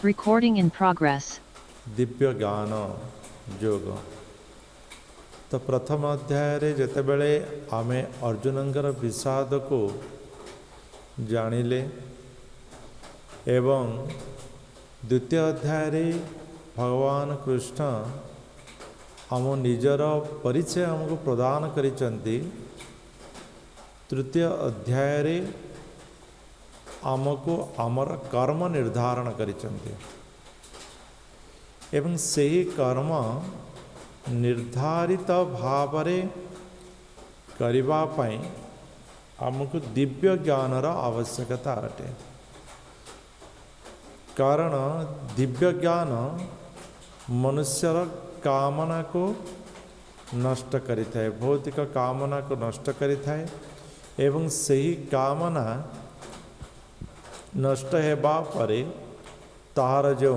Recording in progress. Divya ज्ञान योग। तो प्रथम अध्याय रे जेतेबेले आमे अर्जुनंकर विषाद को जानिले एवं द्वितीय अध्याय रे भगवान कृष्ण आम निजर परिचय हमको प्रदान करिसंती। तृतीय अध्याय रे आमको आमर कर्म निर्धारण करिसंती एवं सही कर्म निर्धारित भावरे करिबा पई आमको दिव्य ज्ञानर आवश्यकता अटे। कारण दिव्य ज्ञान मनुष्यर कामना को नष्ट करिथाए, भौतिक कामना को नष्ट करिथाए एवं सही कामना नष्ट हेबा परे तार जो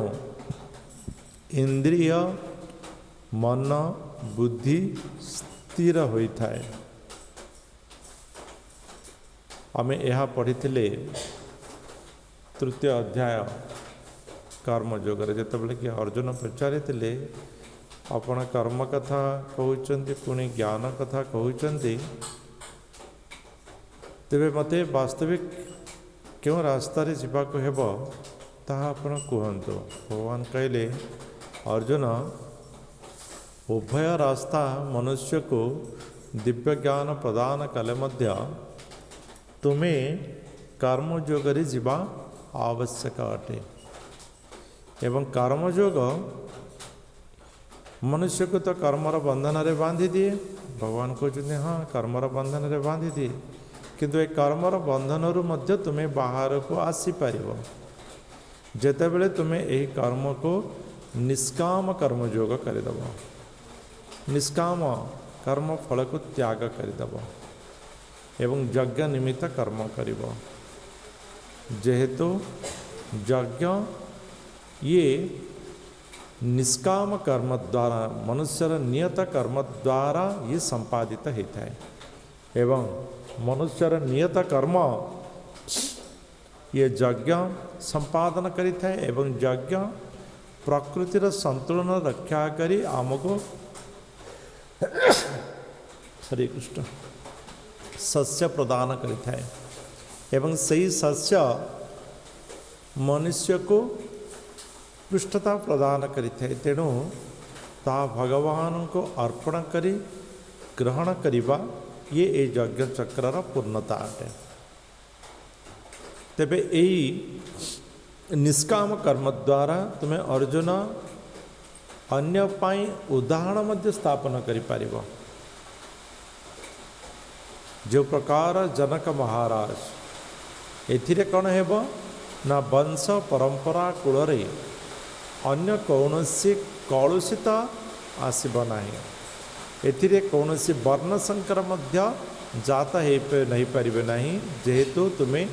इंद्रिय मन बुद्धि स्थिर होता है। आमे यह पढ़ी तृतीय अध्याय कर्मयोग जिते कि अर्जुन पचारि आपण कर्म कथा कहते पुणी ज्ञान कथा कहते तेरे मते वास्तविक क्यों रास्ता रे जीवाको हेबो ताहा आपण कहतु। भगवान कहले अर्जुन उभय रास्ता मनुष्य को दिव्य ज्ञान प्रदान कले मध्य तुम्हें कर्मयोग रे जीवा आवश्यक अटे एवं कर्मयोग मनुष्य को तो कर्मर बंधन रे बांधी दिए। भगवान कहते हाँ कर्मर बंधन रे बांधी दिए किंतु ए कर्मर बंधन रु मध्य तुम्हें बाहर को आसी पारिबो जेतेबेले तुम्हें यही कर्म को निष्काम कर्मयोग करदेव। निष्काम कर्म फल को त्याग करदेव एवं यज्ञ निमित्त कर्म करिब। जेहेतु यज्ञ ये निष्काम कर्म द्वारा मनुष्यर नियत कर्म द्वारा ये संपादित होता है एवं मनुष्यर नियत कर्म ये यज्ञ संपादन करिता है एवं यज्ञ प्रकृतिर संतुलन रक्षा करी आमको हरे कृष्ण सस्य प्रदान करिता है एवं सही सस्य मनुष्य को पृष्ठता प्रदान करिता है। तेणु ता भगवान को अर्पण करी ग्रहण करिबा ये यज्ञ चक्रर पूर्णता अटे। तेबे यही निष्काम कर्म द्वारा तुम्हें अर्जुन अन्य पाई उदाहरण मध्य स्थापन करि पारिबो। जो प्रकार जनक महाराज एथिरे कौन हेबो ना वंश परंपरा कूल रे अन्य कौनसी कलुषित आसीब नाही। एथिरे कौनसी वर्ण संकर मध्य जाता नहीं पारिबे नहीं जेहेतु तुम्हें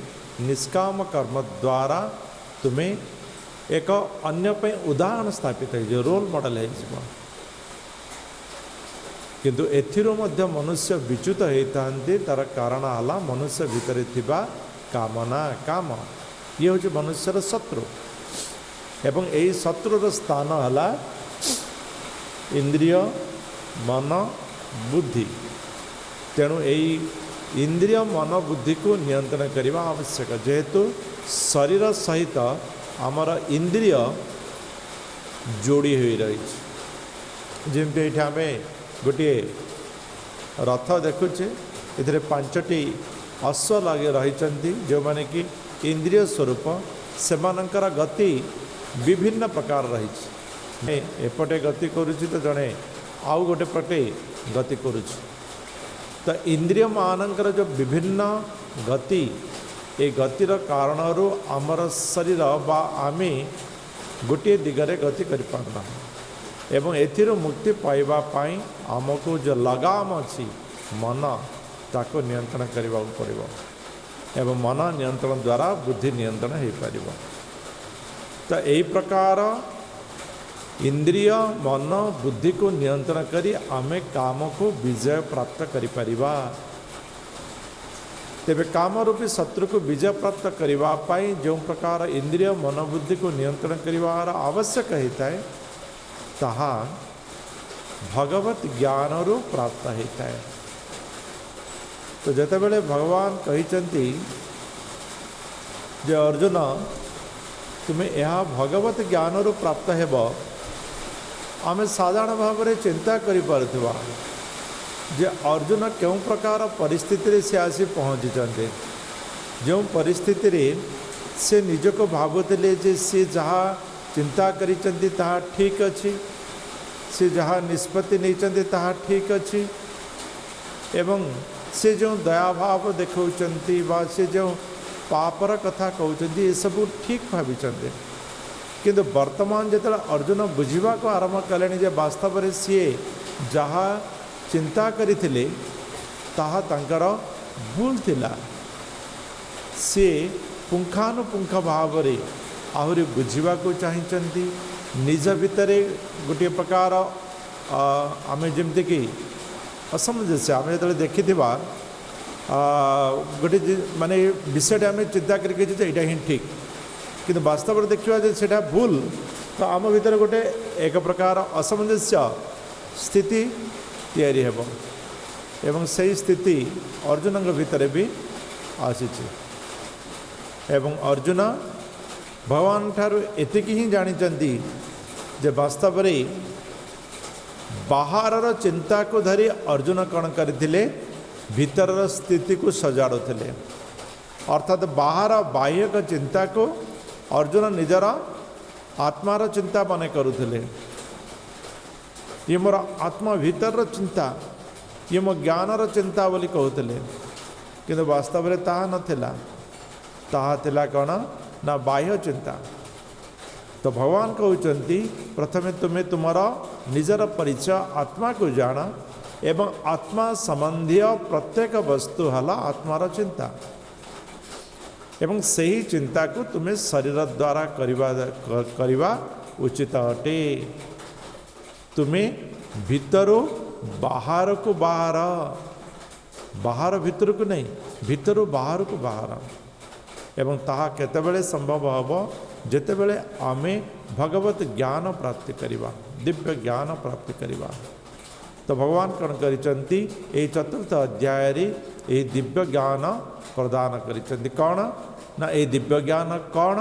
निष्काम कर्म द्वारा तुम्हें एक अन्य पे उदाहरण स्थापित है जो रोल मॉडल है। किंतु एथिरो मध्य मनुष्य विच्युत होता तार कारण आला मनुष्य भितर थिबा कामना काम ये हूँ मनुष्यर शत्रु एवं यही शत्रुर स्थान है इंद्रिय मन बुद्धि। तेणु यही इंद्रिय मन बुद्धि को नियंत्रण करने आवश्यक जेहेतु शरीर सहित आमर इंद्रिय जोड़ी हुई रही। जमती ये आम गोटे रथ देखुचे ए पांचटी अश्व लगे रही जो माने कि इंद्रिय स्वरूप सेमानंकर गति विभिन्न प्रकार रही। एपटे गति करुच्ची तो जड़े आउ गोटे पटे गति करुच्ची तो इंद्रिय मानकर जो विभिन्न गति ये गतिर कारण आमर शरीर बा आमे गोटे दिगरे गति कर पारना एवं एथिरो मुक्ति पाइबा पाई आमको जो लगाम अच्छी मन ताको नियंत्रण करने पड़ो एवं मन नियंत्रण द्वारा बुद्धि नियंत्रण हो पार। तो यही प्रकार इंद्रिय मन बुद्धि को नियंत्रण करी आमे काम को विजय प्राप्त करि परिबा। तेबे काम रूपी शत्रु को विजय प्राप्त करने जो प्रकार इंद्रिय मनोबुद्धि को नियंत्रण कर आवश्यक होता है ताहा भगवत ज्ञान रू प्राप्त होता है। तो जिते बड़े भगवान कहते जे अर्जुन तुम्हें यह भगवत ज्ञान रू प्राप्त हेब आम साधारण भाव में चिंता करिपारुथिबा जे अर्जुन क्यों प्रकार परिस्थिति से आसी पहुँची जो परिस्थिति से निजको भावुले जे सी जहाँ चिंता करिचंती ताहा ठीक अच्छी से जहाँ निष्पत्ति नहीं ताहा ठीक अच्छी एवं से जो दया भाव देखौचंती बा से जो पापर कथा कहते ये सब ठीक भावी किंतु वर्तमान जो अर्जुन बुझा को आरंभ कले जे वास्तव में सी जहाँ चिंता करथिले ताहा तांकर भूल थिला सी पुंखानुपुंख भाव में आहरी बुझा को चाहिए निज भितर गोटे प्रकार आम जमती कि असमंजस्य आम जो देखि गोटे माने विषय आम चिंता करके यहाँ ही ठीक किंतु वास्तव में देखा से भूल तो आम भीतर गोटे एक प्रकार असमंजस्य स्थिति तैयारी हेब एवं सही स्थिति अर्जुन भितर भी आसी एवं अर्जुन भगवान ठारू एतिकी ही जानी जे वास्तव में बाहर चिंता को धरी अर्जुन कौन करथिले भीतर स्थिति को सजाड़ुले अर्थात बाहर बाह्यक चिंता को अर्जुन निजर आत्मार चिंता मन करुले ये मोर आत्मा भीतर चिंता ये मो ज्ञानर चिंता बोली कहते किंतु वास्तव में ताहा नथिला ताहा थिला कौन ना बाह्य चिंता। तो भगवान कहते प्रथमे तुम्हें तुमर निजर परिचय आत्मा को जान एवं आत्मा संबंधी प्रत्येक वस्तु हला आत्मार चिंता एवं सही चिंता को तुम्हें शरीर द्वारा करिवा उचित अटे। तुम्हें भितरो बाहर को बाहर बाहर भितर को नहीं भितरो बाहर को बाहर एवं ताहा केतेबेले संभव हम जेतेबेले आमे भगवत ज्ञान प्राप्ति करिवा दिव्य ज्ञान प्राप्ति करिवा। तो भगवान कौन करिचंती ए चतुर्थ अध्याय रे ए दिव्य ज्ञान प्रदान करिचंती कौन ना ए दिव्य ज्ञान कौन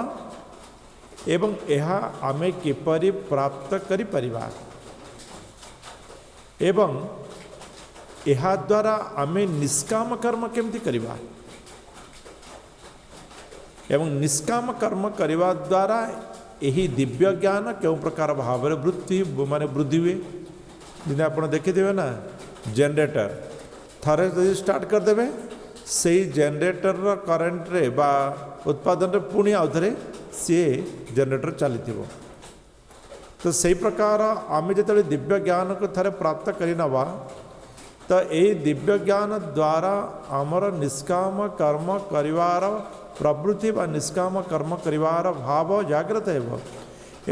एवं यह आमे किपरि प्राप्त करि परिवा एवं यह द्वारा आमे निष्काम कर्म केमती करिवा एवं निष्काम कर्म करने द्वारा यही दिव्य ज्ञान क्यों प्रकार भाव में वृद्धि माने वृद्धि हुए जिन्हें आप देखिथे ना जनरेटर थरे जो स्टार्ट करदे से जनरेटर करेन्ट रे बा उत्पादन रे पुणी आउ थे सी जनरेटर चली तो सही प्रकार आम जो दिव्य ज्ञान को थरे प्राप्त करनवा तो यही दिव्य ज्ञान द्वारा आमर निष्काम कर्म करिवार प्रवृत्ति व निष्काम कर्म करिवार भाव जागृत है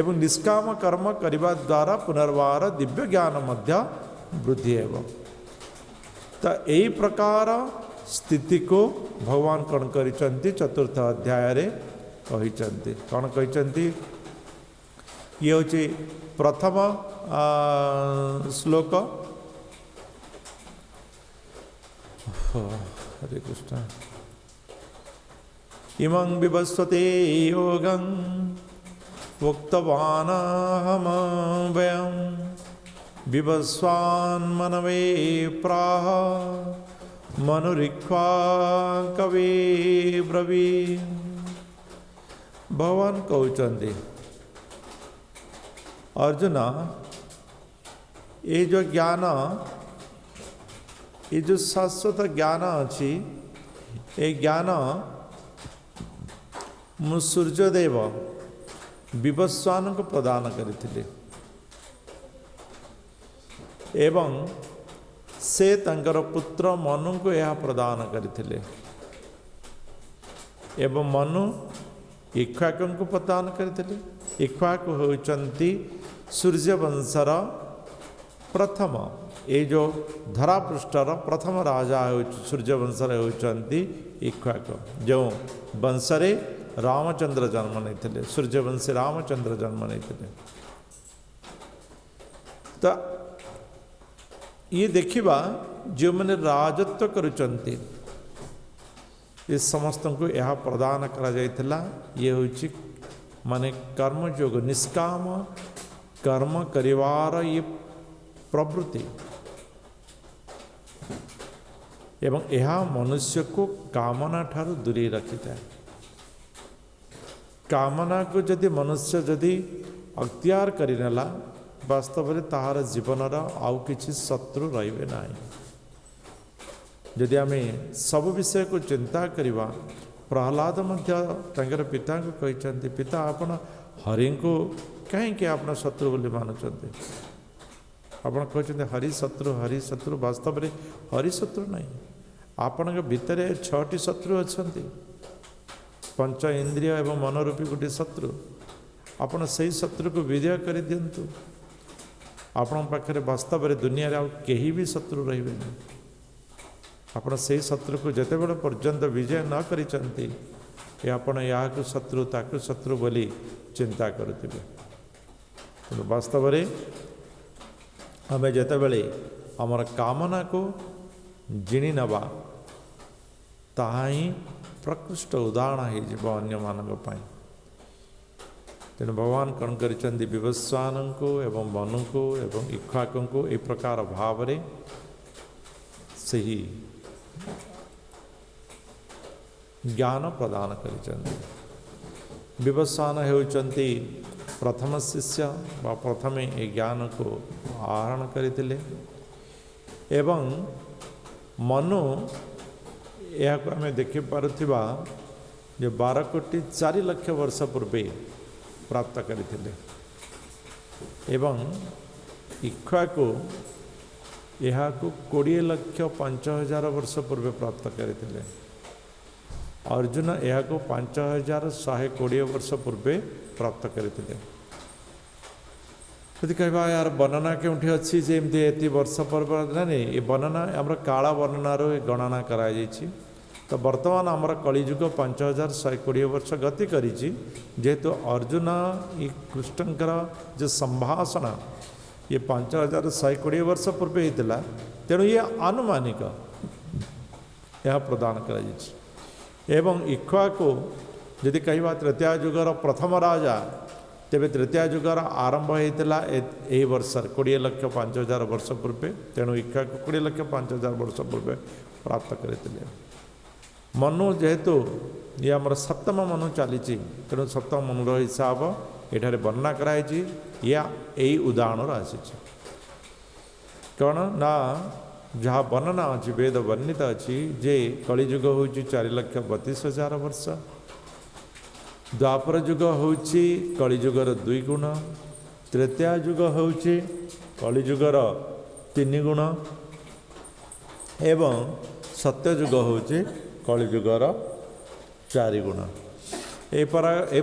एवं निष्काम कर्म करिवा द्वारा पुनर्वार दिव्य ज्ञान मध्य वृद्धि है। तो यही प्रकार स्थिति को भगवान कौन करिचंती चतुर्थ अध्याय रे कहिचंती कौन कहिचंती ये होची प्रथम श्लोक हरे कृष्ण इमं विवस्वते योगं उक्तवानहमव्ययं विवस्वान्मनवे प्राह मनुरिक्वा कवे ब्रवीन्। भगवान कहते अर्जुन ये जो ज्ञान ये जो शाश्वत ज्ञान अच्छी ये ज्ञान मु सूर्यदेव विवस्वान को प्रदान करथिले एवं से तंकर पुत्र मनु को यह प्रदान करथिले एवं मनु इक्ष्वाकु को प्रदान करथिले। इक्ष्वाकु होचंती सूर्यवंशर प्रथम ये जो धरापृष्ठर प्रथम राजा सूर्यवंश होती इक्ष्वाक जो वंश रामचंद्र जन्म नहीं सूर्यवंशी रामचंद्र जन्म नहीं तो ये देखा जो मैंने राजत्व करुचंती ये समस्त को यह प्रदान करा जायतिला ये होची माने कर्मयोग निष्काम कर्म करिवार ये प्रवृत्ति एवं यह मनुष्य को कामना ठारू दूरी रखी था कामना को जदि मनुष्य जदि अख्तियार करिनेला वास्तव में ताहार जीवनर आउ किछि शत्रु रहिबे नाही जदि आम सब विषय को चिंता करिवा प्रहलाद मध्य तांकर पिता को कहते पिता आपण हरि को कहीं आप शत्रु बोली मानुंट आप कहते हरि शत्रु वास्तव में हरि शत्रु नहीं आपण भितर 6टी शत्रु अच्छा पंच इंद्रिय एवं मनोरूपी गोटे शत्रु आपण से शत्रु को विजय कर दिंतु आपण पाखे वास्तव में दुनिया रे कहीं भी शत्रु रही आपण से शत्रु को जिते बड़े पर्यंत विजय न करिसंती आपण या शत्रु ताकु शत्रु बोली चिंता करुथिबे वास्तव में आम जिते बड़े आमर कामना को जिणी नवा ताहा ही प्रकृष्ट उदाहरण हो अन्य मानक पाई तेणु भगवान कौन करिसंती विवस्वान को एवं मनु को एवं इक्ष्वाक को ए प्रकार भाव रे सही ज्ञान प्रदान करिसंती विवस्वान होउचंती प्रथम शिष्य व प्रथमे ए ज्ञान को आहरण करथिले एवं मनु यह को आम देखि पारुथिबा जो 12 कोटी 4 लाख वर्ष पूर्वे प्राप्त करथिले एवं इक्ष्वाक यह को 20 लाख 5,000 वर्ष पूर्वे प्राप्त करथिले अर्जुन यह को 5,120 वर्ष पूर्वे प्राप्त करथिले यदि कहवा यार वर्णना क्योंठी अच्छी जमती एति वर्ष पर्व ना ये वर्णना आम काला वर्णनार गणना कराई तो वर्तमान आमर कलिजुग 5,120 वर्ष गति करी जेहेतु अर्जुन ये कृष्णकर जो संभाषण ये 5,120 वर्ष पूर्व होता तेणु ये आनुमानिक यह प्रदान कर इक्ष्वाक यदि कहवा तृतीय युगर प्रथम राजा तेरे तृतीय युगर आरंभ होता यही वर्ष 20 लाख 5,000 वर्ष पूर्वे तेणु इक्ष्वाक 20 लाख 5,000 वर्ष पूर्वे प्राप्त करते मनु जेहेतु ये आमर सप्तम मनु चली तेणु सप्तम मनुर हिसाब ये वर्णना कराई या यही उदाहरण आसी कौन ना जहाँ वर्णना अच्छी वेद वर्णित अच्छी जे कलिजुग हूँ 4,32,000 वर्ष द्वापर युग हूँ कलिजुगर 2 गुण तृतीय युग हूँ कलिजुगर 3 गुण एवं सत्य युग हूँ कलिजुगर 4 गुण ए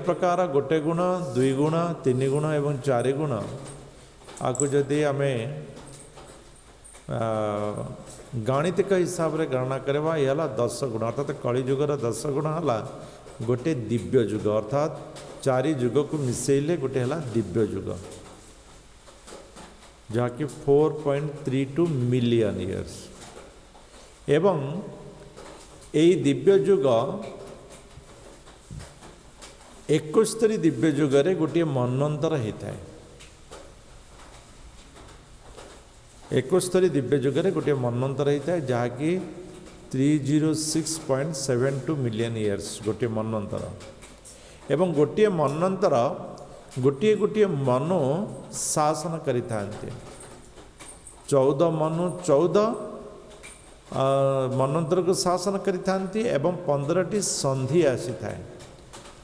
प्रकार गोटे गुण 2 गुण 3 गुण एवं 4 गुण आपको जदि आम गणितिक हिसाब से गणना करवा ये 10 गुण अर्थात कलिजुगर 10 गुण है गोटे दिव्य युग अर्थात 4 युग को मिसेले गोटे है दिव्य युग जहाँकि 4.32 मिलियन इयर्स एवं यही दिव्य युग 71 दिव्य युगरे गोटे मनंतर होता है 71 दिव्य युगरे गोटे मनंतर होता है जहाँकि 306.72 मिलियन इयर्स गोटे मनंतर एवं गोटे मनंतर गोटे गोटे मनु शासन करि थांते 14 मनु 14 मनंतर को शासन करि थांती एवं 15टी संधि आसी थाए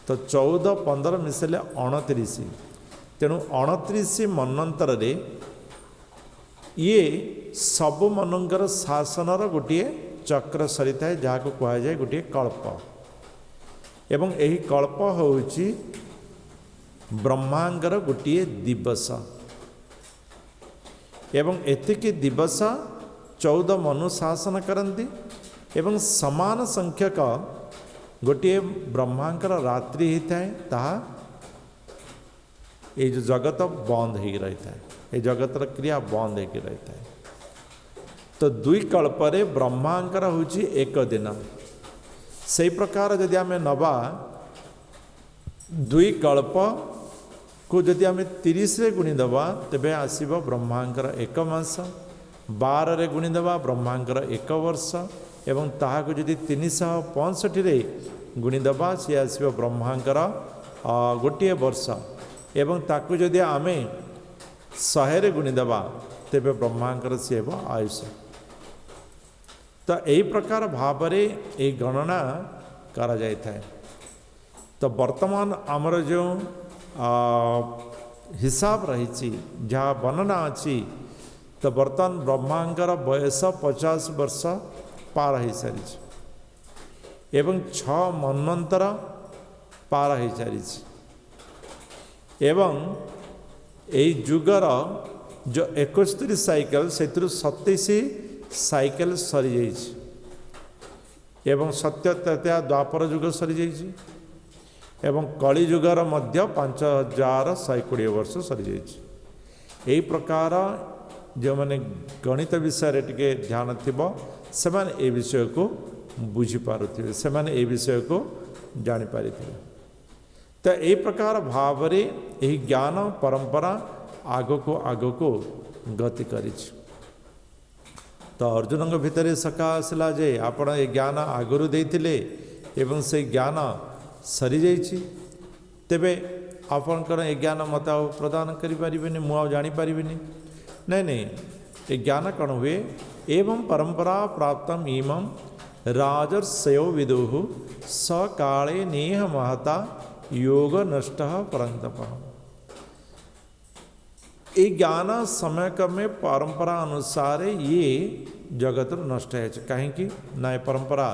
तो 14 15 मिसेले 29 तेणु 29 मनंतर रे ये सब मनंकर शासनर गोटे चक्र सरी थाए जहाँ को कह जाए गोटे कल्प एवं यही कल्प होउची ब्रह्मांगर गोटे दिवस एवं एतिकी दिवस 14 मनु शासन करती एवं समान संख्यक गोटे ब्रह्मांकर रात्रि होता है ताहा ये जो जगत बंद हो रही है ये जगतर क्रिया बंद हो रही है। तो दुई कल्परे ब्रह्मांकर होची एक दिन से प्रकार जदि आम नवा दुई कल्प को जदि आम 30 रे गुणीदबा तेबे आसीबो ब्रह्मांकर एक मास 12 रे गुणीदबा ब्रह्मांकर एक वर्ष एवं ताहाको जदि 365 रे गुणीदबा सी आसीबो ब्रह्मांकर गोटे वर्ष एवं ताकू जदि आमे 100 रे गुणीदबा तेबे ब्रह्मांकर सी हेबो आयुष। तो यही प्रकार भाव ये गणना करा जाय थाए। तो वर्तमान आमर जो हिसाब रही जहाँ वर्णना अच्छी तो बर्तमान ब्रह्मांकर बयस 50 वर्ष पार हो सारी एवं 6 मन्वंतर पार हो सारी एवं यही जुगर जो 71 साइकेल से 27 साइकेल सरी जाइए एवं सत्य तृतीया द्वापर जुग सरी जाइए एवं कली जुगर मध्य 5120 वर्ष सरी जाइए। यही प्रकार जो मैंने गणित विषय टिके ध्यान थिबो से माने ए विषय को बुझी पारुथिबे से माने ए विषय को जानि पारिथिबे। तो यही प्रकार भाव रे यही ज्ञान परंपरा आग को गति करिछि। तो अर्जुन भितर सका आसला जे आपण ए ज्ञान आगरू देइथिले एवं से ज्ञान सरी जाइछि तेबे आपणकर ए ज्ञान मत प्रदान करि परिबेनी मु जानि परिबेनी नहीं नहीं ये ज्ञान कौन हुए एवं परंपरा प्राप्तम इमं राजर्षयो विदुः स काले नेह महता योग नष्ट परंतप। ये ज्ञान समय क्रमे परंपरा अनुसार ये जगत नष्ट है कहीं ना ये परंपरा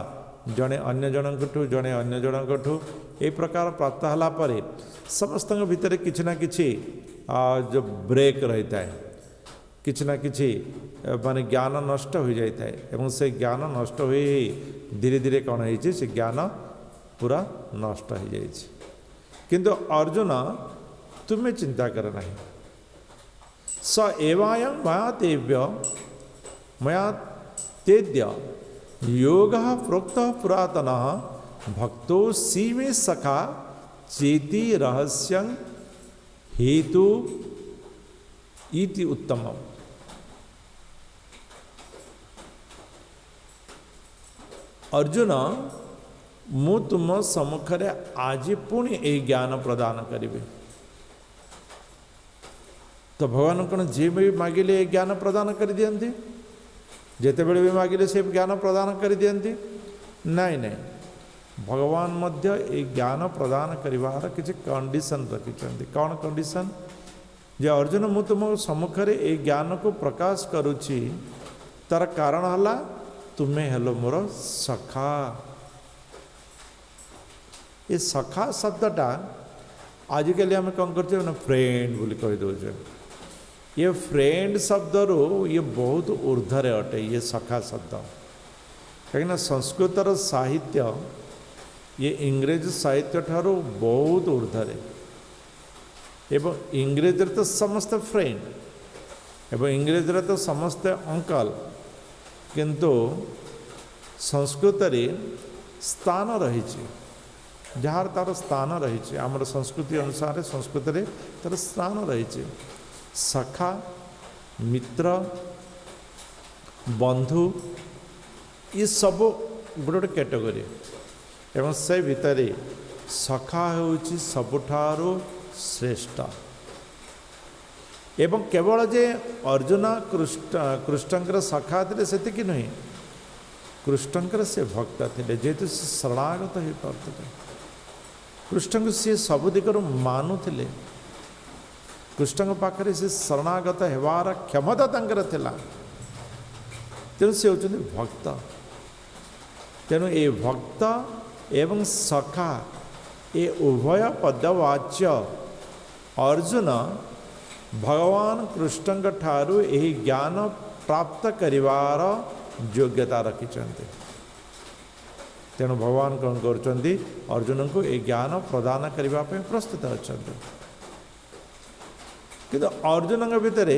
जड़े अन्य जनकठू जड़े अन्य जनकठू ए प्रकार प्राप्त होला परे समस्त भितर किछि ना किछि जो ब्रेक रहता है किछि ना किछि माने ज्ञान नष्ट हो जाता है एवं से ज्ञान नष्ट हो धीरे धीरे कौन है से ज्ञान पूरा नष्ट हो जाए। किंतु अर्जुन तुम्हें चिंता कर नहीं स एवायं मया तेभ्य मया तेद्य योग प्रोक्त पुरातन भक्तो सीमे सखा चेति रहस्यं हेतु इति उत्तमम्। अर्जुन मु तुम सम्मुखरे आज पुणी ए ज्ञान प्रदान करिबे। तो भगवान कौन जे भी मागिले ज्ञान प्रदान कर दियंती जेते बेले भी मागिले से ज्ञान प्रदान कर दियंती नहीं नहीं भगवान मध्य ए ज्ञान प्रदान करिवार किछि कंडीशन रखिछंती। कौन कंडीशन जे अर्जुन मु तुम सम्मुखरे ए ज्ञान को प्रकाश करुछि तार कारण हला तुम्हें हेलो मोर सखा। ये सखा शब्दटा आजिकल आम कौन कर फ्रेंड बोली कही दौचे ये फ्रेंड शब्द रू ये बहुत ऊर्धरे अटे ये सखा शब्द कहीं संस्कृतर साहित्य ये इंग्रेज साहित्य ठारू बहुत ऊर्धरे एवं इंग्रेज तो समस्त फ्रेंड एवं इंग्रेज तो समस्त अंकल किंतु संस्कृत रे स्थान रही जार तार स्थान रही आमर संस्कृति अनुसार संस्कृत रे तार स्थान रही सखा मित्र बंधु ये सब गोटे गोटे कैटेगरी एवं से भितर सखा होउछि सबुठारो श्रेष्ठ एवं केवल जे अर्जुन कृष्णकर सखा थे से नुहे कृष्णकर से भक्त थे जेहेतु से शरणागत हो पाते कृष्ण को सी सब दिगरु मानुले कृष्ण पाखे से शरणागत होवार क्षमता तंकर थिला तेणु से होचंदी भक्त। तेणु ये भक्त एवं सखा ये उभय पदवाच्य अर्जुन भगवान कृष्ण ठारू यही ज्ञान प्राप्त करिवार योग्यता रखिछन्ते। तेणु भगवान कौन कर अर्जुन को ये ज्ञान प्रदान करने प्रस्तुत अच्छा। किंतु अर्जुन भितर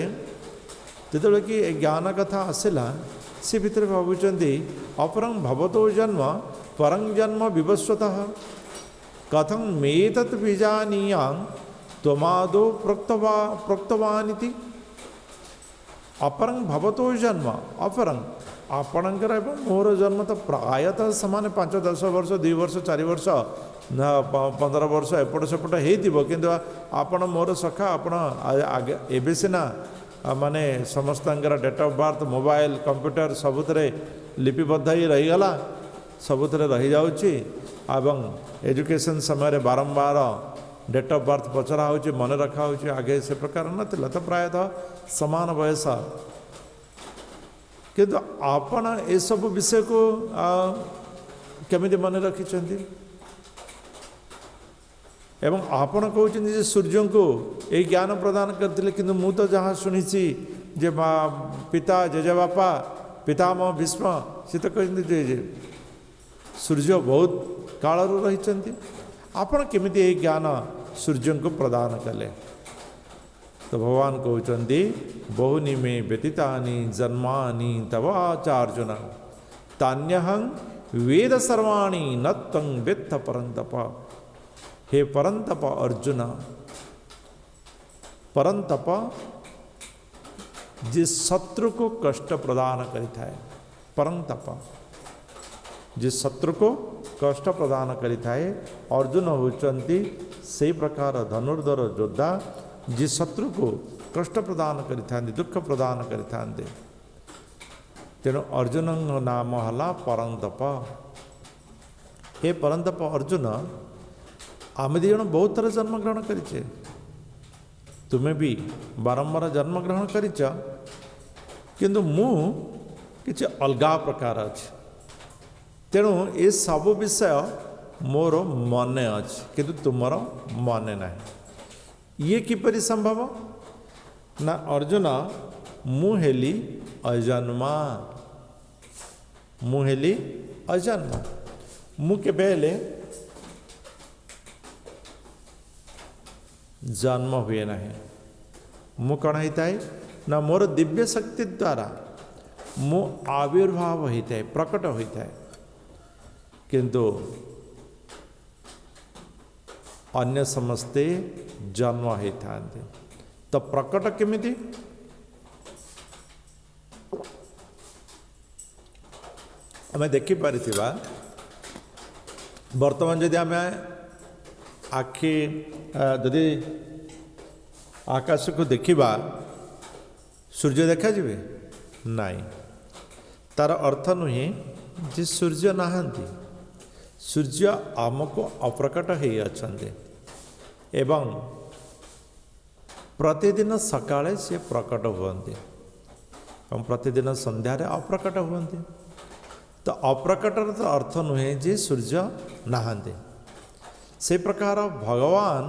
जो कि ज्ञान कथा आसला सी भितर भावुंट अपरं भवतो जन्म परं जन्म विवस्वतः कथं मेतत् बीजानीयां त्वमादो प्रोक्तवानिति। अपरं भवतो जन्म अपरं आपणकर एवं मोर जन्म तो प्रायतः समान 5-10 वर्ष 2 वर्ष 4 वर्ष 15 वर्ष एपट सेपट हो किंतु आपण मोर सखा आपण आगे एबे सिना माने समस्त date of birth mobile computer सबुतरे लिपिबद्ध ही रहीगला सबुतरे रही जाउची एवं एजुकेशन समय बारंबार डेट ऑफ बर्थ पचरा होची मन रखा होची आगे से प्रकार नथिला तो प्रायतः समान बयस किंतु आपण ए सब विषय को केमिति मन रखिछन्ति एवं आपण कहउछन्ति जे सूर्य को ए ज्ञान प्रदान करथिले किंतु मु तो जहाँ शुणी जे पिता जेजेबापा पितामह भीष्म से तो कहते जे सूर्य बहुत कालरू रही आपण केमिति ए ज्ञान सूर्य को प्रदान कले। तो भगवान कहते बहुनी मे व्यतीतानि जन्मानि तव आचार्जुन तान्यहं वेद सर्वाणि न त्वं वेत्थ परन्तप। हे परंतप अर्जुन परंतप जिस शत्रु को कष्ट प्रदान करिता है परंतप जिस शत्रु को कष्ट प्रदान करिता है अर्जुन होचंती से प्रकार धनुर्धर योद्धा जिस शत्रु को कष्ट प्रदान करिता दुख प्रदान करिता। तेणु अर्जुन नाम हला परंतप। हे परंतप अर्जुन आम दी जन बहुत थर जन्म ग्रहण करिचे तुम्हें भी बारंबार जन्म ग्रहण करिच किंतु मु किछि अलगा प्रकार अछि। तेणु ये सब विषय मोर मने अछि किंतु तुमर मने नाही। ये किपरि संभव ना अर्जुन मु हेली अजन्मा मु हेली अजन्मा मु केबे हेले जन्म हुए ना मु कौन होता है ना मोर दिव्य शक्ति द्वारा मु आविर्भाव होता है प्रकट होता है किंतु अन्य समस्ते जन्म होता है। तो प्रकट केमिति आम देखिपारि वर्तमान जदि आम आखि जदि आकाश को देखिबा सूर्य देखा जिवे नाई तार अर्थ नुहे जे सूर्य नहांती सूर्य आमको अप्रकट हो अछंते एवं प्रतिदिन सकाळे से प्रकट हुअन्ते और प्रतिदिन संध्यारे अप्रकट हुअन्ते। तो अप्रकटर तो अर्थ नुहे जे सूर्य नहांते से प्रकार भगवान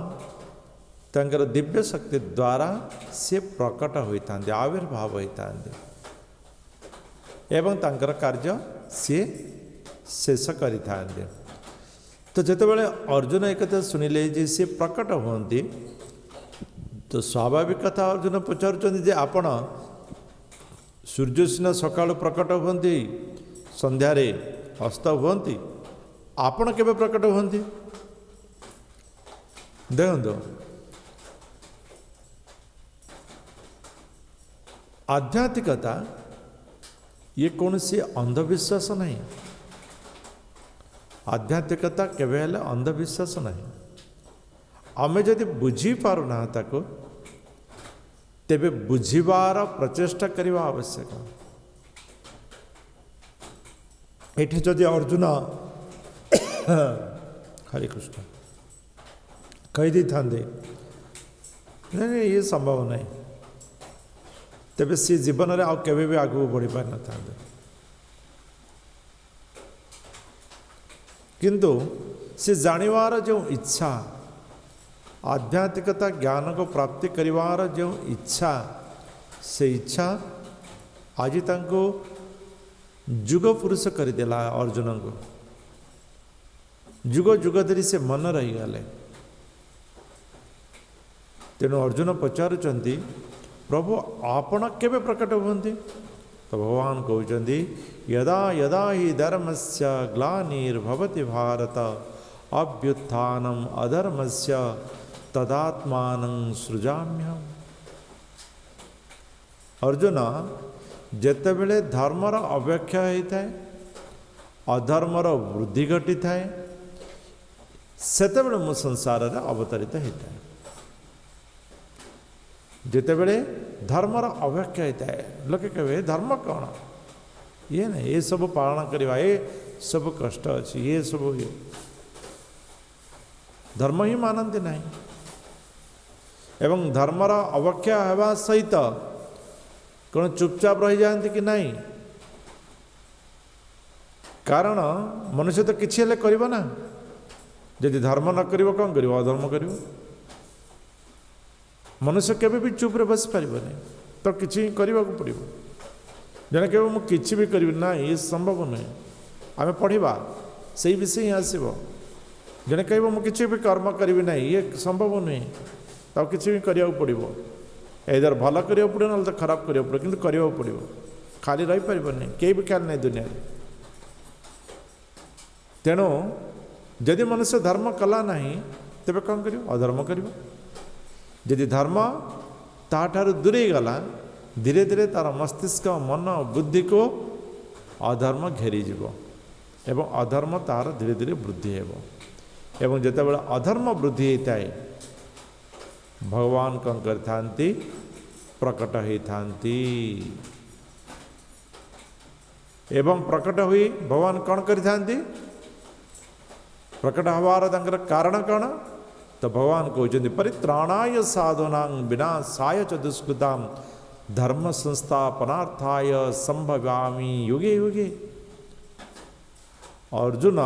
तंकर दिव्य शक्ति द्वारा से प्रकट होता आविर्भाव होता एवं तंकर कार्य सी शेष करि। तो जितेबाला अर्जुन एक कथा शुणिले जे सी प्रकट होती तो स्वाभाविक कथा अर्जुन पचारुचंदी जे आपण सूर्य सिना सकाळ प्रकट होती संध्यारे अस्त होती आपण केबे प्रकट होती देखो आध्यात्मिकता ये कौन सी अंधविश्वास नहीं आध्यात्मिकता केवे हेले अंधविश्वास नहीं आमे जदि बुझी पारुना ताको तेबे बुझिबार प्रचेष्टा करवा आवश्यक। एठी जदि अर्जुन हरे कृष्ण कही दी था नहीं ये संभव नहीं तेबे सी जीवन में आउ केबे भी आगू बढ़ी पार न था किंतु से जानिवार जो इच्छा आध्यात्मिकता ज्ञान को प्राप्ति करिवार जो इच्छा से इच्छा आज तांको जुग पुरुष करदेला अर्जुन को जुग जुग धरी से मन रहीगले। तेणु अर्जुन पचारुचंती प्रभु आपण केबे प्रकट होती तो भगवान कहते यदा यदा ही धर्मस्य ग्लानिर्भवति भारत अभ्युत्थानम अधर्मस्य तदात्मानं सृजाम्यहम्। अर्जुन जेतेबेले धर्मर अपेक्षा होता है अधर्मर वृद्धि घटी थाए सेतेबेले मु संसार रे अवतरित होता है। जेतेबेले धर्मर अपेक्षा होता है लोके कहे धर्म कौन ये नहीं ये सब पालन करवा ये सब कष्ट अच्छी ये सब ये धर्म ही मानती नहीं एवं धर्मर अवक्षा होगा सहित कौन चुपचाप रही जाती कि नहीं कारण मनुष्य तो किसी हेले करिबो ना यदि धर्म न करिबो कौन करिबो अधर्म करिबो मनुष्य केबे भी चुप रे बस पारिबो नहीं तो किछि करबा को पड़िबो जने केबे मु किछि भी करिबि ना ये संभव नहीं आमे पढ़िबा सही विषय ही आसीबो जने कहबो मु किछि भी कर्म करिबि नहीं ये संभव नहीं तो किछि भी करिया पड़िबो इधर भल करिया पड़िबो न तो खराब करिया पड़िबो किंतु करिया पड़िबो खाली रही पारिबो नहीं केही भी ख्याल नहीं दुनिया रे। तेणु यदि मनुष्य धर्म कला नहीं तेबे कौन करियो अधर्म करियो यदि धर्म ताठार दूरे गला धीरे धीरे तार मस्तिष्क मन बुद्धि को अधर्म घेरी जीवो एवं अधर्म तार धीरे धीरे वृद्धि हेबो एवं जेतेबेले अधर्म वृद्धि होता है भगवान कौन करथांती प्रकट होइथांती एवं प्रकट हुई भगवान कौन करथांती प्रकट हवार तांकर कारण कौन तो भगवान कहते परित्राणाय साधूनां विनाशाय च दुष्कृतां धर्म संस्थापनार्थाय संभवामि युगे युगे। अर्जुन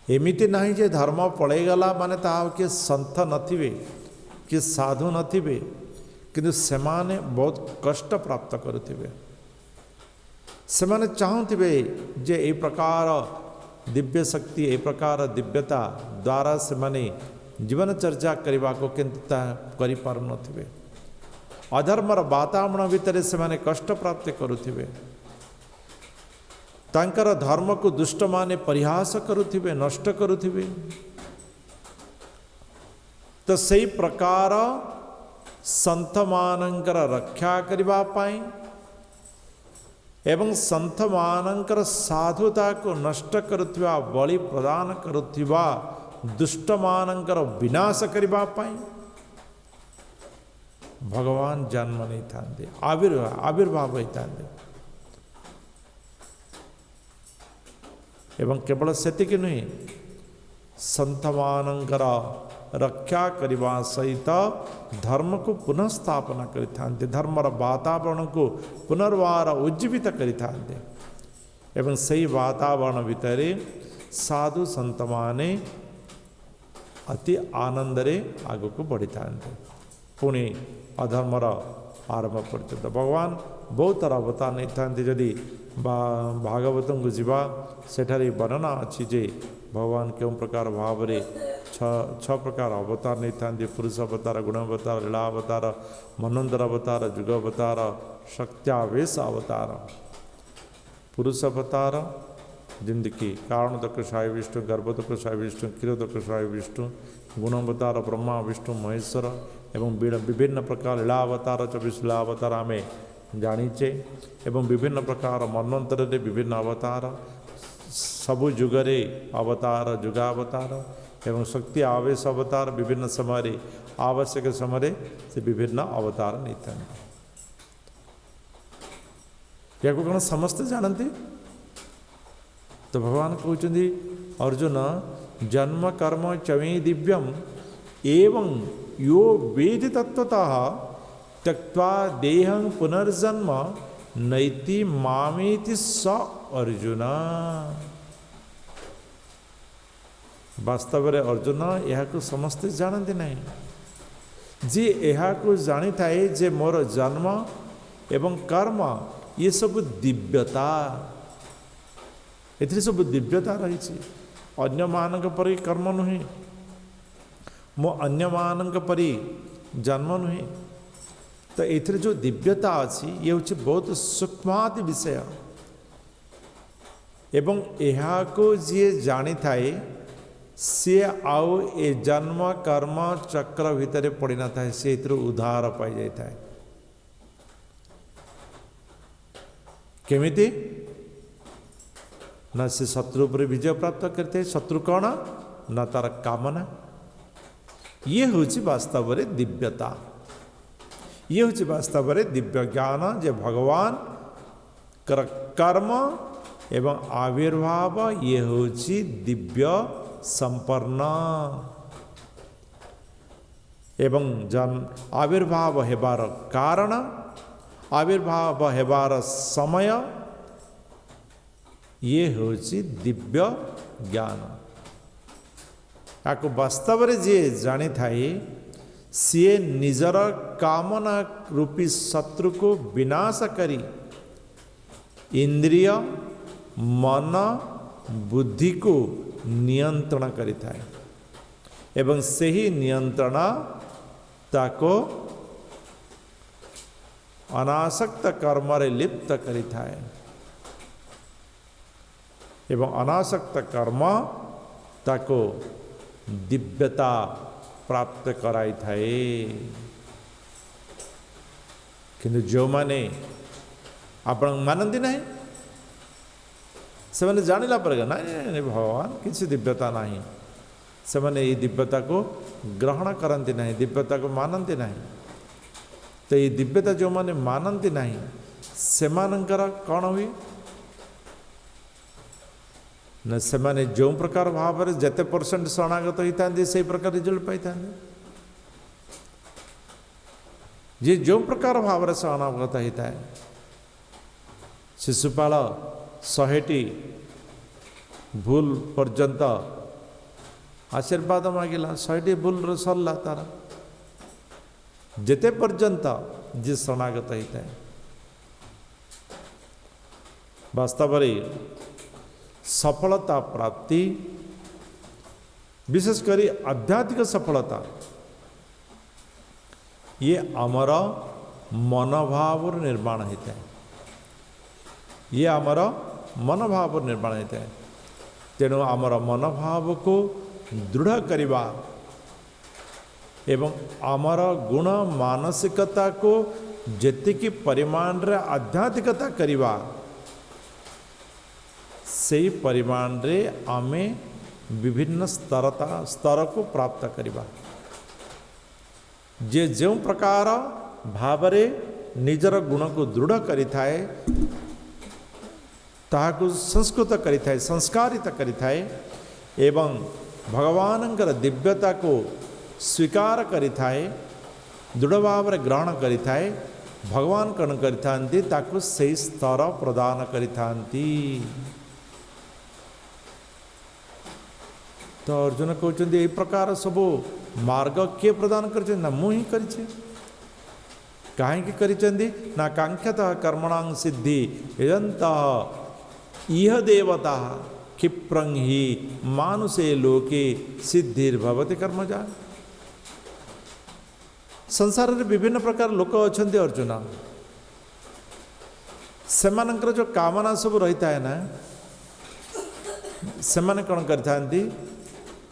एमिति नहीं जे धर्म पलैगला माने ता किए संत नथिबे कि साधु नथिबे किंतु सेमाने बहुत कष्ट प्राप्त करुथिबे सेमाने चाहुथिबे जे ए प्रकार दिव्य शक्ति ए प्रकार दिव्यता द्वारा से माने जीवन चर्चा करने को किंतु करि पारु नथिबे अधर्मर वातावरण भितर से माने कष्ट प्राप्त करुथिबे तांकर धर्म को दुष्ट माने परिहास करुथिबे नष्ट करुथिबे। तो सही प्रकार संत मानंकर रक्षा करबा पाई एवं संत मानंकर साधुता को नष्ट करुथिबा बलि प्रदान करुथिबा दुष्ट मानंकर विनाश करबा पाई भगवान जन्म नहीं थांदे आविर्भाव होइतांदे एवं केवल सेतिक नहीं संत मानंकर रक्षा करबा सहित धर्म को पुनः स्थापना करिथांते धर्मर वातावरण को पुनर्वार उज्जीवित करिथांते एवं सही वातावरण भितर साधु संत माने अति आनंदरे आगको बढ़ी थांते पुणी अधर्मर आरंभ पर्यंत भगवान बहुत तरह अवतार नहीं थांते जदि भागवत को जीवा सेठारे वर्णना अच्छी जे भगवान क्यों प्रकार भाव रे छ प्रकार अवतार नहीं थांते पुरुष अवतार गुण अवतार लीला अवतार मनोंदर अवतार जुग अवतार शक्त्यावेश अवतार पुरुष अवतार जिंदगी कारण तक साई विष्णु गर्भ तक साई विष्णु क्षीर तक साई विष्णु गुण अवतार ब्रह्मा विष्णु महेश्वर एवं विभिन्न प्रकार लीला अवतार 24 लीला अवतार आम जानीचे एवं विभिन्न प्रकार मनोंतर विभिन्न अवतार सबु जुगरे अवतार जुगावतार एवं शक्ति आवेश अवतार विभिन्न समय आवश्यक समय से विभिन्न अवतार नहीं था या कौन समस्ते जानते तो भगवान कहते अर्जुन जन्म कर्म चवे दिव्यम एवं यो वेद तत्वतः त्यक्त्वा देहं पुनर्जन्म नैति मामेति स अर्जुन। वास्तव में अर्जुन यह समस्ते जानती ना जी यह जानी थाए जे मोर जन्म एवं कर्म ये सब दिव्यता ए सब दिव्यता रही अन्य मान परी कर्म नुहे मो अन्य मान परी जन्म नुहे तो ये जो दिव्यता अच्छी ये हूँ बहुत सूक्ष्माति विषय एवं यह को जी जानी थाए सी आउ ए जन्म कर्म चक्र भितर पड़ न था सी उद्धार पाई जाता है केमिति ना से शत्रु पर विजय प्राप्त करते शत्रु कौन ना तार कामना ये हूँ वास्तव में दिव्यता ये हूँ वास्तव में दिव्य ज्ञान जे भगवान कर कर्म एवं आविर्भाव ये हूँ दिव्य संपन्न एवं जन आविर्भाव हेबार कारण आविर्भाव हेबार समय ये हूँ दिव्य ज्ञान या वास्तव में जी जानी थाए सी निजर कामना रूपी शत्रु को विनाश करी इंद्रिय मन बुद्धि को नियंत्रण करिथाए एवं सही नियंत्रण ताको अनासक्त कर्म रे लिप्त करिथाए एवं अनासक्त कर्म ताको दिव्यता प्राप्त कराई थाए किंतु जो माने आपण मानती नहीं से मैंने जानिला पड़ेगा नहीं भगवान किसी दिव्यता नहीं से मैंने ये दिव्यता को ग्रहण करती नहीं दिव्यता को मानती नहीं तो ये दिव्यता जो माने मानती नहीं से मानकर कौन हुए न से माने जो प्रकार भाव में जिते परसेंट शरणागत होता से प्रकार रिजल्ट पाई था जी जो प्रकार भाव में शरणागत होता है शिशुपाल 100टी भूल पर्यंत आशीर्वाद मांगला 100टी भूल सरला तार जेते पर्यंत जी शरणागत होता है वास्तव में सफलता प्राप्ति विशेषकर आध्यात्मिक सफलता ये आमर मनोभाव निर्माण होता है ये आमर मनोभाव निर्माण होता है तेणु आमर मनोभाव को दृढ़ करवा एवं आमर गुण मानसिकता को जेतिकी परिमाण रे आध्यात्मिकता करवा से परिमाण रे आमे विभिन्न स्तर को प्राप्त करवा जे जो प्रकार भावरे निजर गुण को दृढ़ करिथाए ताहाकु संस्कृत करिथाए संस्कारित करिथाए एवं भगवानंकर दिव्यता को स्वीकार करिथाए दृढ़ भाव ग्रहण करिथाए भगवान कण करिथांती ताकु सही स्तर प्रदान करिथांती तो अर्जुन कहते यही प्रकार सब मार्ग किए प्रदान कर मुझे करी कहीं ना कांक्षत कर्मणां सिद्धि यजंत इह देवता क्षिप्रं ही मानुषे लोके सिद्धिर्भवति कर्मजा संसार में विभिन्न प्रकार लोक अच्छा अर्जुन से जो कामना सब रही है ना से कौन करती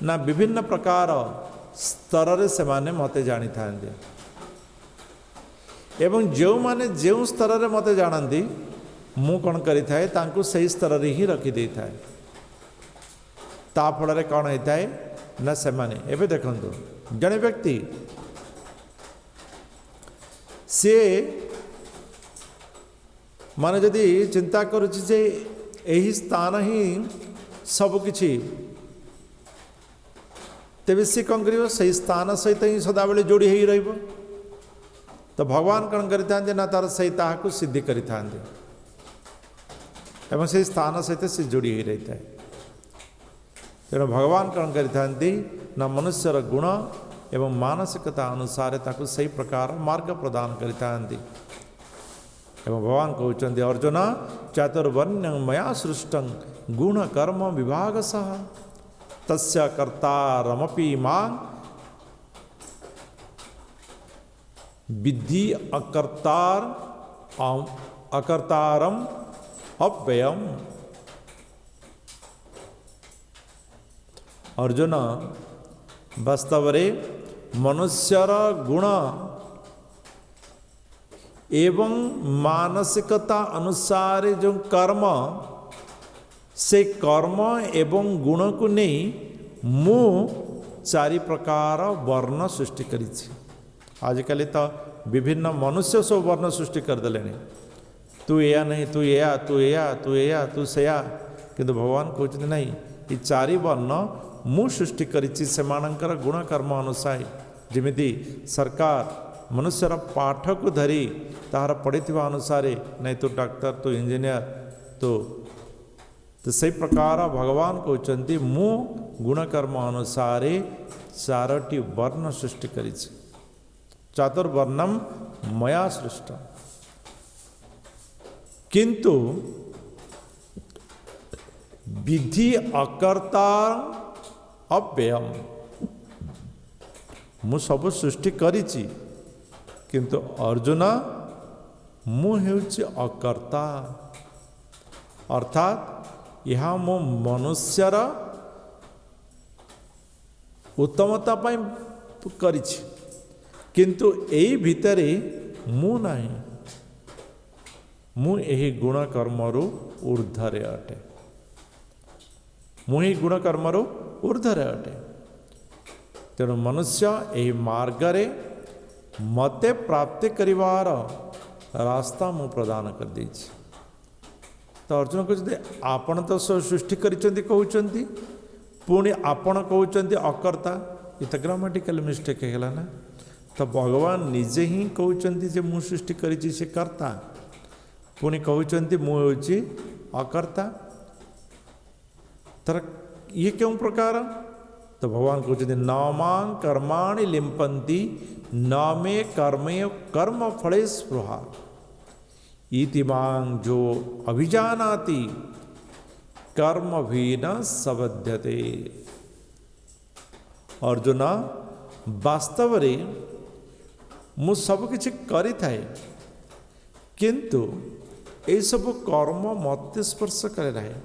ना विभिन्न प्रकार स्तर रे से माने मते जानी थांदे एवं जो माने जो स्तर रे मते जानती मु कौन करी थाए तांकु सही स्तर रे ही रखी दे थाए ता फल रे कौन होता है ना से माने एबे देखंतु जने व्यक्ति से माने जदि चिंता करुछि जे एही स्थान ही सब किछि तेबे सी कौन कर सही स्थान सहित ही सदाबले जोड़ी ही रहिबो तो भगवान कौन करिथांते ना तार सही ताहाकु सिद्धि करिथांते एवं से स्थान सहित से जोड़ी ही रहता है तेणु भगवान कौन करते ना मनुष्यर गुण एवं मानसिकता अनुसार ताकू सही प्रकार मार्ग प्रदान करते। एवं भगवान कहते अर्जुन चातुर्वर्ण्यं मया सृष्टं गुण कर्म विभाग सह तस्य कर्तारमपि मां विद्धि अकर्तारम अव्ययम। अर्जुन वास्तव में मनुष्यर गुण एवं मानसिकता अनुसार जो कर्म से कर्म एवं गुण को नहीं मु चारि प्रकार वर्ण सृष्टि करी। आजिकल तो विभिन्न मनुष्य सब वर्ण सृष्टि करदे तू या नहीं तू या तू या तू या तू सेया किंतु भगवान कहते नहीं ये चारि वर्ण मु सृष्टि करिछि सेमानंकर गुण कर्म अनुसार जमिति सरकार मनुष्यर पाठ को धरी तार पढ़ी अनुसार नहीं तो डॉक्टर तो इंजीनियर तो सही प्रकार भगवान कहते मु गुणकर्म अनुसार चारोटी वर्ण सृष्टि करिछि चातुर्वर्णम मया सृष्ट किंतु विधि अकर्ता अव्ययम मु सब सृष्टि करिछि किंतु अर्जुन मु हेउछि अकर्ता अर्थात यहाँ मो मनुष्यर उत्तमता पाई करिछि किंतु एई भितरे मु नहीं मु एही गुण कर्मरु ऊर्ध्वरे अटे मु ही गुण कर्मरु ऊर्ध्वरे अटे। तेणु मनुष्य एही मार्गरे मते प्राप्ति करिवार रास्ता मु प्रदान कर देछि। तो अर्जुन कहते आपण तो सब सृष्टि करिसेंती कहउचंती पुणी आपण कहउचंती अकर्ता ये तो ग्रामेटिकल मिस्टेक है ना। तो भगवान निजे ही कहउचंती जे मु सृष्टि करिछि से कर्ता पुणी कहउचंती मु होछि अकर्ता तर ये क्यों प्रकार। तो भगवान कहते न मां कर्माणि लिंपन्ति न मे कर्म फले स्पृहा इति मां जो अभिजानाति कर्म भी न सबध्यते। अर्जुन वास्तव रे मु सब किछि करि थाए किंतु ए सब कर्म मत स्पर्श करे रहे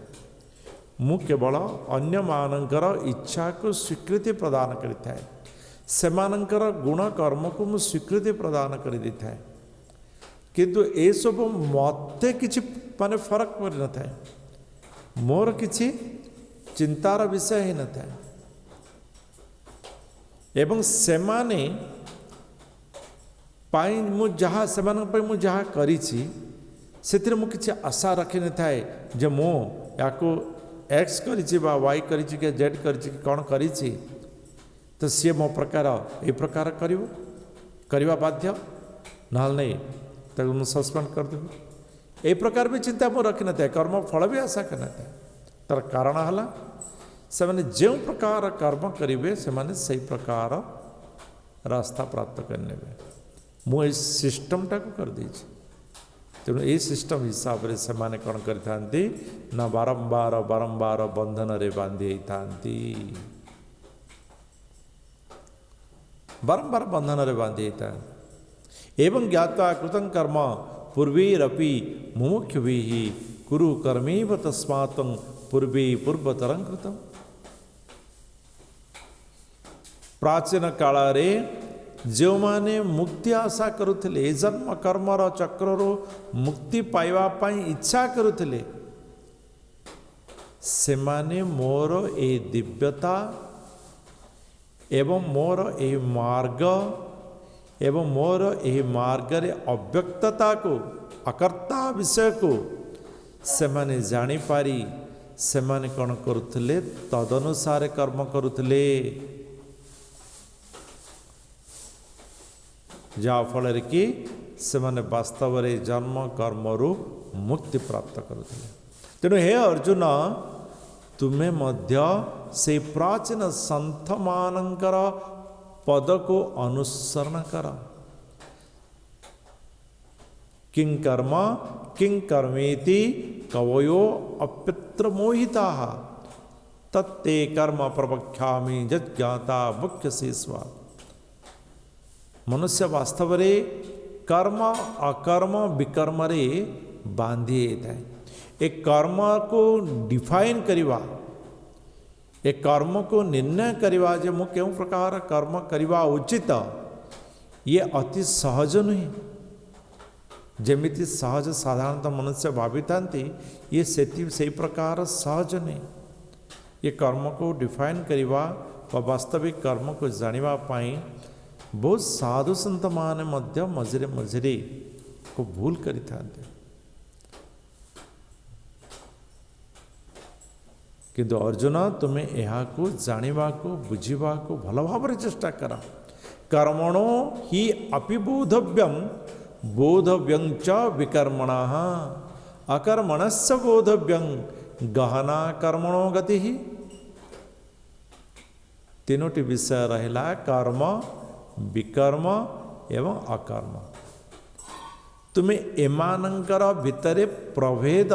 मु केवल अन्य मानकर इच्छा को स्वीकृति प्रदान करिଥାଏ सेमानकर गुण कर्म को मु स्वीकृति प्रदान कर दी थाए किंतु ए सब मते किछि माने फरक पड़ न थाए मोर किछि चिंतार विषय ही न थाए एवं सेमाने पाई मु जहाँ सेमान पाई मु जहाँ करिछि सेतिर मु किछि आशा रखि न थाए जे मु याको एक्स करिछि बा वाई करिछि के जेड करिछि कि कोन करिछि तो सी मो प्रकार ए प्रकार करिवो करिवा बाध्य नहल नहीं तो मु सस्पेंड कर देबी ए प्रकार भी चिंता मु रखि न थाए कर्म फल भी आशा कर न थाए तार कारण हला से माने जो प्रकार कर्म करिवे से माने सही प्रकार रास्ता प्राप्त करने मु ए सिस्टम टाको कर देछि तेणु ये सिस्टम हिसाब से सेमाने कौन करथांती ना बारंबार बारंबार बंधन रे बांधी थांती बारंबार बंधन रे बांधी था एवं ज्ञात्वा कृतं कर्म पूर्वीरपि मुमुक्षुभिः कुरु कर्मेव तस्मात् पूर्वे पूर्वतरं कृतम्। प्राचीन काल रे जो माने मुक्ति आशा करुथिले जन्म कर्मर चक्ररो मुक्ति पाइबा पाई इच्छा करुथिले सेमाने मोर ए दिव्यता एवं मोर ए मार्ग एवं मोर ए मार्ग रे अव्यक्तता को अकर्ता विषय को सेमाने जानी पारी सेमाने कौन करुथिले तदनुसार कर्म करुथिले जहाँ फल कि सेमाने वास्तव रे जन्म कर्मरु मुक्ति प्राप्त करुथिले। तेणु हे अर्जुन तुम्हें मध्य से प्राचीन सन्थ मानकर पद को अनुसरण कर। किं कर्म किं कर्मेति कवयो अप्यत्र मोहिताः तत्ते कर्म प्रवक्ष्यामि यज्ञाता मुख्यसे स्वा। मनुष्य वास्तव रे कर्म अकर्म विकर्म रे बांधी है। एक कर्म को डिफाइन करिवा, एक कर्म को निर्णय करिवा जे मु केउ प्रकार कर्म करिवा उचित, ये अति सहज नुहे। जेमिति सहज साधारणतः मनुष्य भावी थांती, ये से प्रकार सहज नहीं। ये कर्म को डिफाइन करिवा व वास्तविक कर्म को जानिबा पाई बहुत साधु संत माने मध्य मझिरे मझिरे को भूल करि थांते। किंतु अर्जुन तुम्हें यहाँ को जानिबा को बुझिबा को भल भाव चेष्टा करा। कर्मणो ही अपि बोधव्यम बोधव्यं च विकर्मणः अकर्मणस्य बोधव्यं गहना कर्मणो गति ही। तीनोटी विषय रहिला कर्म विकर्म एवं अकर्म। तुम्हें एमानंकर भितरे प्रभेद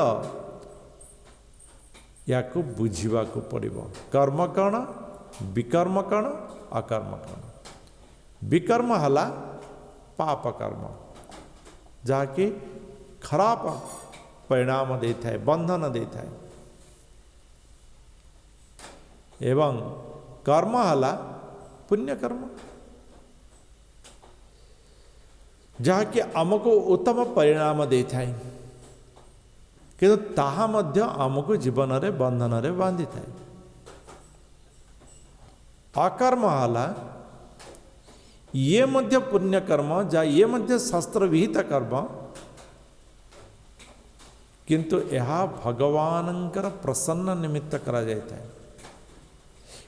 या को बुझिबा को पड़िबो। कर्म कण विकर्म कण अकर्म कण। विकर्म हला पाप कर्म जाके खराब परिणाम दे थाए, बंधन दे थाए। एवं कर्म हला पुण्य कर्म जहाँकि आमको उत्तम परिणाम दे थाए, किंतु ताहा मध्य आमको जीवन रे बंधन रे बांधि थाए। अकर्म हला ये मध्य पुण्य कर्म जा ये मध्य शास्त्र विहित कर्म, किंतु यह भगवानंकर प्रसन्न निमित्त करा जाय थाए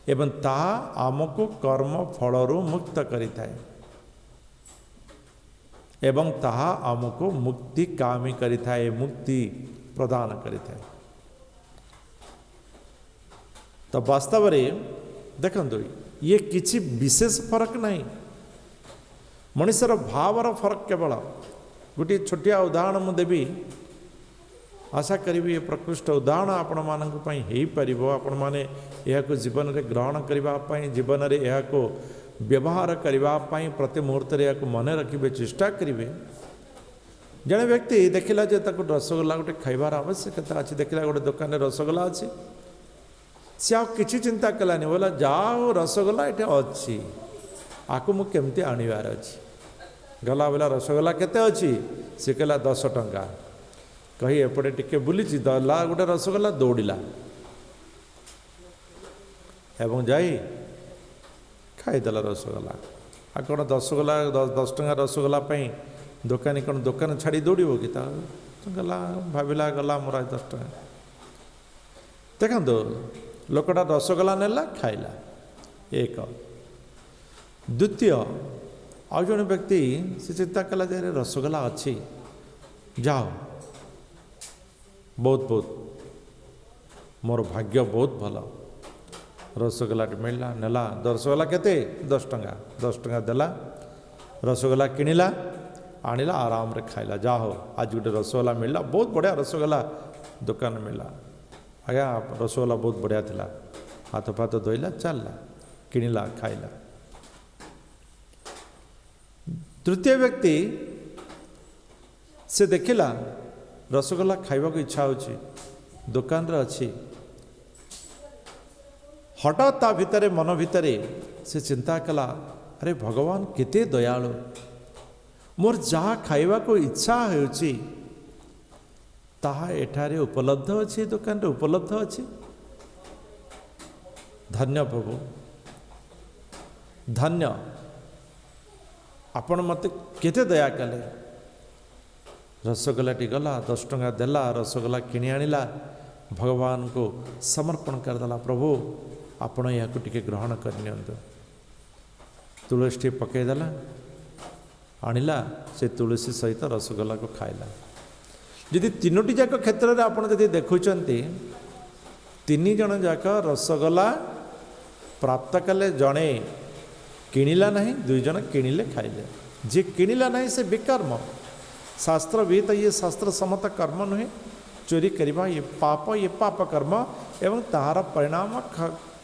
एवं ताहा आमको कर्म फलरू मुक्त करि थाए एवं ताहा आमको मुक्ति कामी करि थाए, मुक्ति प्रदान करि थाए। तो वास्तव रे देखंतु ये किछि विशेष फरक नहीं, मनुष्यर भावर फरक केवल। गोटे छोटिया उदाहरण मु देवी, आशा करी ये प्रकृष्ट उदाहरण आपण मानक पई हेई परिबो। आपण माने यह को जीवन रे ग्रहण करिबा पई, जीवन रे यह को व्यवहार करिबा पई प्रति मुहूर्त रे यह को मने रखिबे, चेष्टा करिवे। जने व्यक्ति देखिला जे ताको रसगोल्ला गोटे खाइबार आवश्यकता अछि, देखिला गोटे दुकान रे रसगोल्ला अछि, से आ किछि चिंता कलानी, बोला जाओ रसगोल्ला एठे अछि, आकु मु केमती आनिबार अछि। गला बोला रसगोल्ला केते अछि, से कहला 10 टंका। कही एपटे टिके बुलीची दला गोटे रसगोल्ला दौड़िला एवं जाई खाईदेला रसगोल्ला। आ कौन 10 टंका रसगोल्ला पई दुकानी कौन दुकान छाड़ी दौड़ो कि गला भाविला गला मोर 10 टंका। देखो लोकटा रसगोल्ला नेला खाइला एक। द्वितीय आउ जन व्यक्ति से चिंता कला जे रसगोल्ला अच्छी, जाओ बहुत बहुत मोर भाग्य बहुत भल, रसगोल्ला मिलला नेला। रसगोल्ला केते 10 टंका, 10 टंका देला, रसगोल्ला किनिला आनिला, आराम रे खाइला। जाओ आज गोटे रसगोल्ला मिलला, बहुत बढ़िया रसगोल्ला दुकान मिलला। आज्ञा रसगोल्ला बहुत बढ़िया थिला, हाथ फाथ धोइला चलला, किनिला खाइला। तृतीय व्यक्ति से देखिला रसगोल्ला खाइबा को इच्छा होची, दुकान रे अछि, हठात ता भितरे मन भितरे से चिंता कला, अरे भगवान केते दयालु, मोर जहाँ खाइबा को इच्छा होची ताहा एठारे उपलब्ध अछि, दुकान रे उपलब्ध अछि। धन्य प्रभु, धन्य आपण मते केते दया कले। रसगोल्ला टी गला 10 टंका देला, रसगोल्ला किणी आनिला, भगवान को समर्पण करदेला। प्रभु आपण या को टिके ग्रहण करनियंतु। तुलसी टी पकईदेला, आनिला, से तुलसी सहित रसगोल्ला को खाइला। यदि तीनोटी जाक क्षेत्र में आप देखुंत 3 जन जाक रसगोल्ला प्राप्त कले जड़े किणिला नहीं दुई जन किणिले खाइले जी किणिला नहीं से विकर्म शास्त्र विहित ये शास्त्र सम्मत कर्म नुहे चोरी करवा ये पाप कर्म एवं तार परिणाम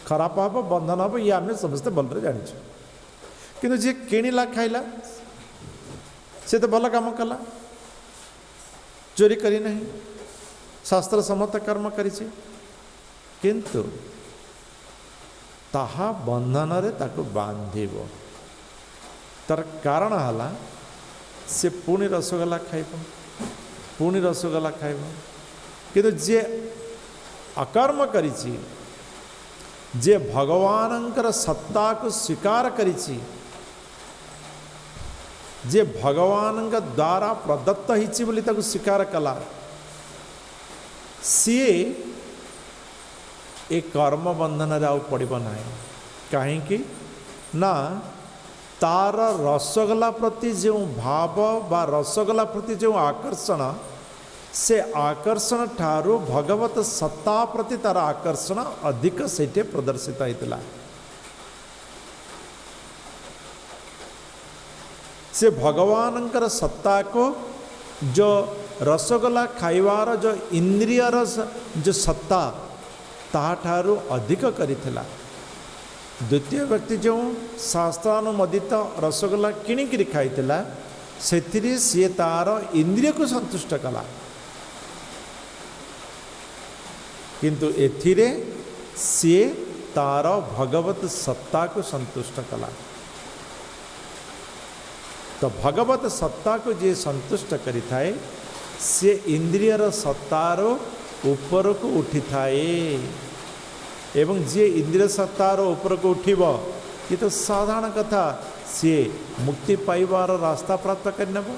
खराब हम बंधन हम ये आम समस्ते भलरे जाचु कि जी किणिला खाइला से तो भल काम कला चोरी करी नहीं शास्त्र सम्मत कर्म करिछि किंतु ताहा बंधन रे ताको बांधिबो तार कारण हला से पुणी रसगोला खाइब पुणी रसगोला खाइब किंतु जे अकर्म करिछि जे भगवानंकर सत्ता को स्वीकार करिछि जे भगवान द्वारा प्रदत्त हिची बोली ताको स्वीकार कला सीए ए कर्म बंधन आउ पड़ो ना कहीं ना तार रसगोला प्रति जो भाव बा रसगोला प्रति जो आकर्षण से आकर्षण ठारू भगवत सत्ता प्रति तार आकर्षण अधिक सेठे प्रदर्शित होता से भगवानंकर सत्ता को जो रसगोला खाइबार जो इंद्रियर जो सत्ता ताठारू अधिक करिथिला द्वितीय व्यक्ति जो शास्त्रानुमोदित रसगोला किणिकी खाइथिला सेथिरे सी तार इंद्रिय को संतुष्ट कला किंतु एथिरे सी तार भगवत सत्ता को संतुष्ट कला तो भगवत सत्ता को जे संतुष्ट करि थाए से इंद्रियर सत्तार ऊपर को उठी थाए एवं जे इंद्रिय सत्तार ऊपर को उठिब ये तो साधारण कथा सी मुक्ति पाइबार रास्ता प्राप्त कर नेब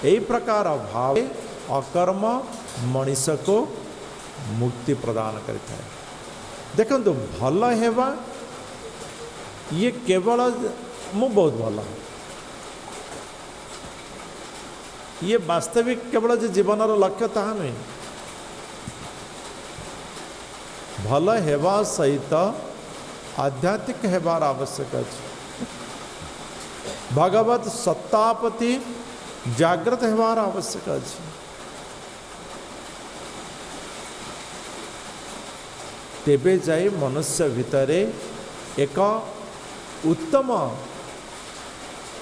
यही प्रकार भाव अकर्म मनीष को मुक्ति प्रदान करता है देखो भल हेबा ये केवल मु बहुत भल ये वास्तविक केवल जो जीवन लक्ष्य ताहा नुहे भल हेबा सहित आध्यात्मिक हेबार आवश्यक अछि भगवत सत्तापति जागृत हेबार आवश्यक अछि तेबे जाई मनुष्य भितरे एक उत्तम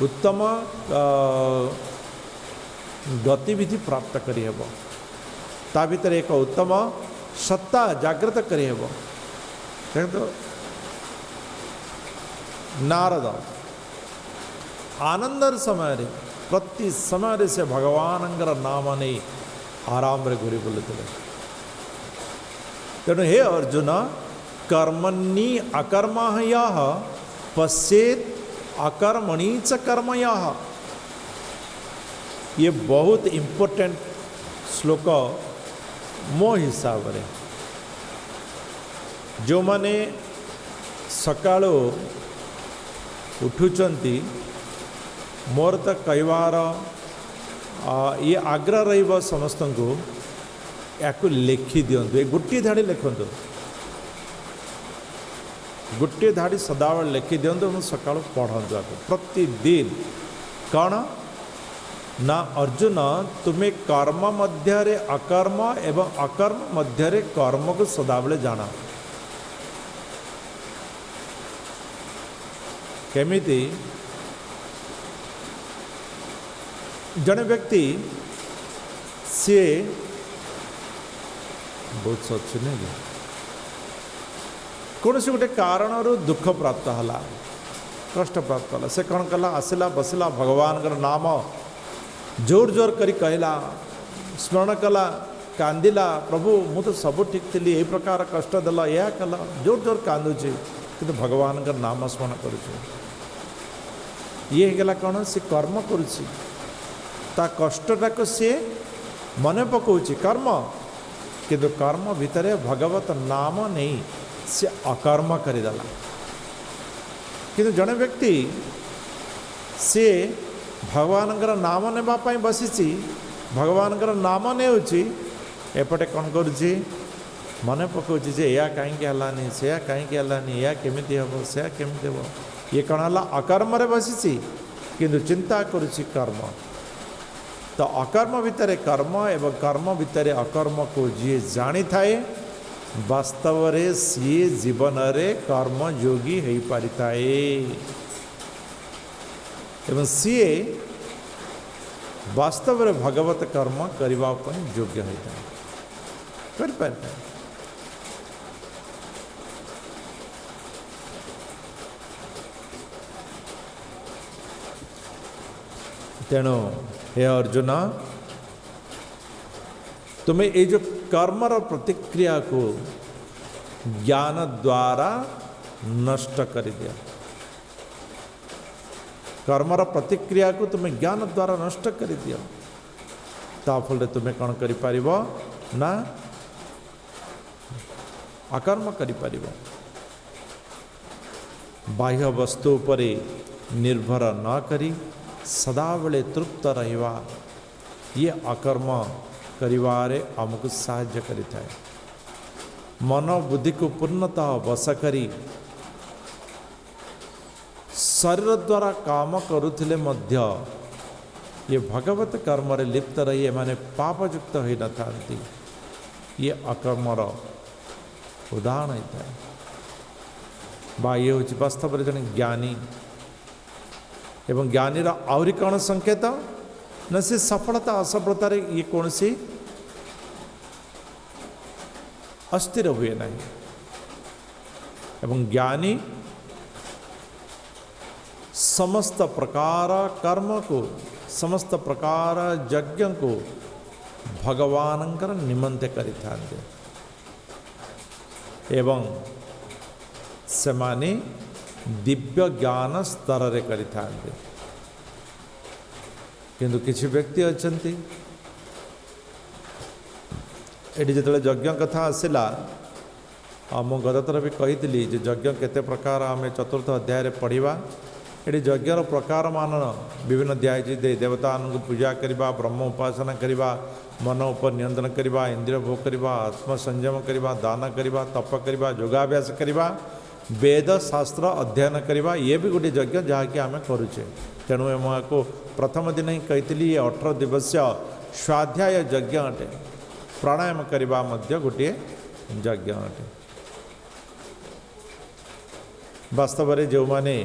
उत्तम गतिविधि प्राप्त करी हेबो ता भीतर एक उत्तम सत्ता जागृत करी हेबो देखो नारद आनंदर समय रे प्रति समय से भगवानंकर नाम नहीं आराम रे घुरी बुलुथिले तेणु हे अर्जुन कर्मणि अकर्मण्यः पश्येत् अकर्मणि च कर्मण्यः ये बहुत इम्पोर्टेंट श्लोक मो हिसाब रे जो माने सकाळो उठुचंती मोर तो कहवार ये आग्रह रहिबो समस्त को याकू लिखि दियंतु ए गोटे धाड़ी लिखंतु गोटे धाड़ी सदाबेले लिखि दियंतु मु सकाळो पढ़ंतु आको प्रतिदिन कौन ना अर्जुन तुम्हें कर्म मध्य अकर्म एवं अकर्म मध्य कर्म को सदाबले जाना केमिति जड़े व्यक्ति सी बहुत सच नहीं कौन से गोटे कारण दुख प्राप्त है कष्ट प्राप्त है से कौन कला आसला बसला भगवान नाम जोर जोर करी कहला स्मरण कला कांदिला प्रभु मु तो सब ठीक थी यही प्रकार कष्ट देला या कला जोर जोर कांदुचे कि भगवान का नाम स्मरण करुचे ये गला कौन से कर्म करुची ता कष्टटा को सी मन पकाउची कर्म किंतु कर्म भितर भगवत नाम नहीं से अकर्म करदेला किंतु जड़े व्यक्ति सी भगवान नाम नेबापाई बसी भगवान नाम नेउची एपटे कौन करुची मन पकाउछि जे या काहेकि हलानी से काहेकि हलानी या केमिति हबो से केमिति हबो ये कण हला अकर्म रे बसिछि किंतु चिंता करुछि कर्म। तो अकर्म भितर कर्म एवं कर्म भितर अकर्म को जी जानी थाए वास्तव रे सी जीवन रे कर्म योगी हो पारि थाए एवं सी वास्तव रे भगवत कर्म करबा पय योग्य होता है कर पारता है। तेणु हे अर्जुन तुम्हें ये जो कर्मर प्रतिक्रिया को ज्ञान द्वारा नष्ट कर दिया। कर्मर प्रतिक्रिया को तुम्हें ज्ञान द्वारा नष्ट कर दिया ताफल तुम्हें कौन कर पारिबो ना अकर्म कर पारिबो। बाह्य वस्तु पर निर्भर न करी सदाबले तृप्त रहिबा ये अकर्म करिवारे आमको साहाय्य करिता है। मन बुद्धि को पूर्णतः वश करी शरीर द्वारा काम करुथिले मध्य ये भगवत कर्म रे लिप्त रही माने पापयुक्त होई न थांती ये अकर्मर उदाहरण होता है। बा ये होची वास्तव रे जने ज्ञानी एवं ज्ञानीर आउरी कौन संकेत न से सफलता असफलता रे ये कौन सी अस्थिर हुए नहीं एवं ज्ञानी समस्त प्रकार कर्म को समस्त प्रकार यज्ञ को भगवानंकर निमंते करिथांते एवं सेमाने दिव्य ज्ञान स्तर रे करिथांते किंतु किछि व्यक्ति अछंती एटी जतले यज्ञ कथा आसिला मु गतथर भी कही जे यज्ञ केते प्रकार आम चतुर्थ अध्याय रे पढ़िबा। ये यज्ञर प्रकार मान विभिन्न दिखाई देवता पूजा करवा ब्रह्म उपासना करवा मन उपर नियंत्रण करवा इंद्रिय भोग करवा आत्म संयम करवा दान करवा तप करवा योगाभ्यास करवा वेद शास्त्र अध्ययन करवा ये भी गोटे यज्ञ जहाँकि आम करुचे। तेणु को प्रथम दिन ही कही ये 18 दिवसीय स्वाध्याय यज्ञ अटे प्राणायाम करवा गोटे यज्ञ अटे। वास्तव में जो माने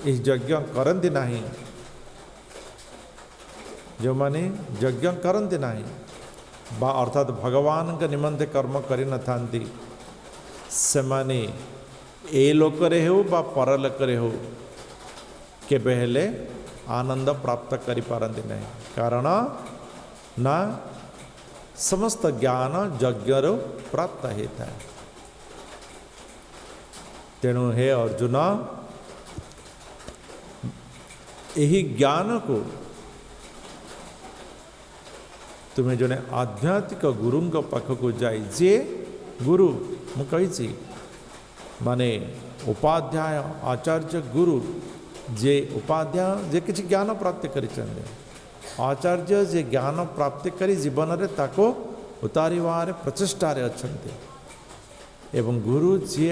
इस यज्ञ करती नहीं जो माने यज्ञ करती नहीं बा अर्थात भगवान के निमंते कर्म करि न थांती से माने ए लोकरे हो बा परलोकरे हो केबे हेले आनंद प्राप्त करि पारंती नहीं कारण ना समस्त ज्ञान यज्ञ प्राप्त होता है। तेणु हे अर्जुन यही ज्ञान को तुम्हें जने आध्यात्मिक गुरु पाखक जाए जे गुरु मुझे माने उपाध्याय आचार्य गुरु जे उपाध्याय जे किसी ज्ञान प्राप्त कर आचार्य जे ज्ञान प्राप्ति करी जीवन रे ताको उतारिवार प्रचेष्टारे अच्छन्ते एवं गुरु जे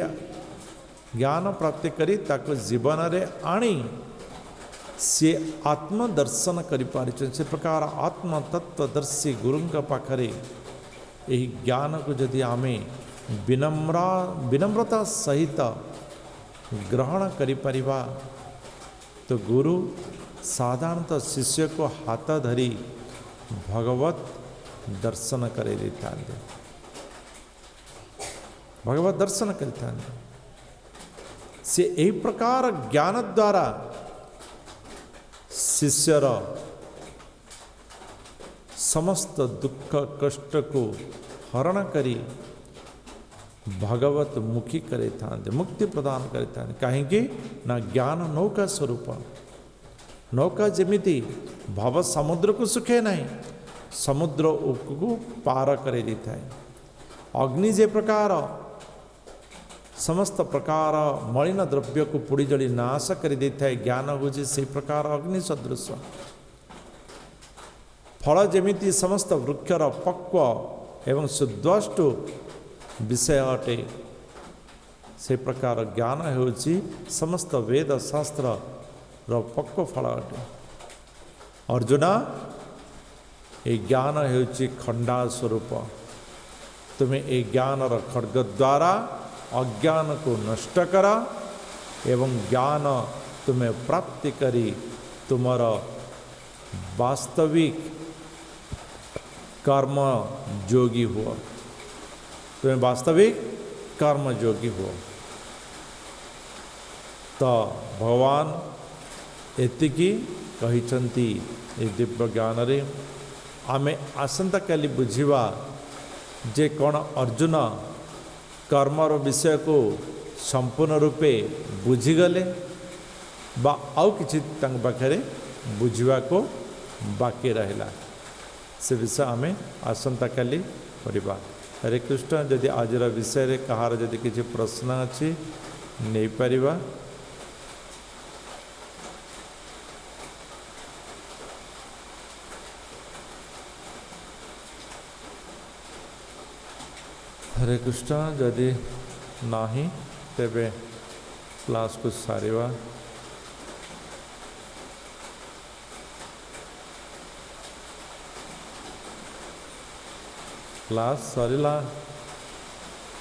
ज्ञान प्राप्ति करी ताको जीवन रे आनी से आत्मदर्शन करि पारिछन। से प्रकार आत्म तत्वदर्शी गुरुंक पाखरे यही ज्ञान को यदि आमे विनम्रता सहित ग्रहण करि परिबा तो गुरु साधारणतः शिष्य को हाथ धरी भगवत दर्शन करे देता भगवत दर्शन करता से यही प्रकार ज्ञान द्वारा शिष्यर समस्त दुख कष्ट को हरण करी भगवत मुखी करे मुक्ति प्रदान करे कहीं ना ज्ञान नौका स्वरूप नौका जमिति भव समुद्र को सुखे नहीं समुद्र को पार करे देता है। अग्नि जे प्रकार समस्त प्रकार मलिन द्रव्य को पोड़ी जली नाश कर देता है ज्ञान हूँ से प्रकार अग्नि सदृश फल जमिति समस्त वृक्षर पक्व एवं सुद्वस्तु विषय अटे से प्रकार ज्ञान होची समस्त वेद शास्त्र पक्व फल अटे। अर्जुन ये ज्ञान होची खंडा स्वरूप तुम्हें ये ज्ञान खड्ग द्वारा अज्ञान को नष्ट कर एवं ज्ञान तुम्हें प्राप्ति करी तुमर वास्तविक कर्म योगी हुआ, तुम्हें वास्तविक कर्म योगी हुआ। तो भगवान एतिकी कहिचंती ए दिव्य ज्ञान रे आमे आसंता काली बुझिबा जे कौन अर्जुन कर्मर विषय को संपूर्ण रूपे बुझीगले बा आउ किछि तांग पाखरे बुझिबा को बाकी रहिला से विषय आमे आसंता काली करिबा। हरे कृष्ण। यदि आज विषय रे कहार यदि किछि प्रश्न अछि नहीं परिबा। हरे कृष्ण। यदि नाही तेबे क्लास को सारिवा। क्लास सरिला।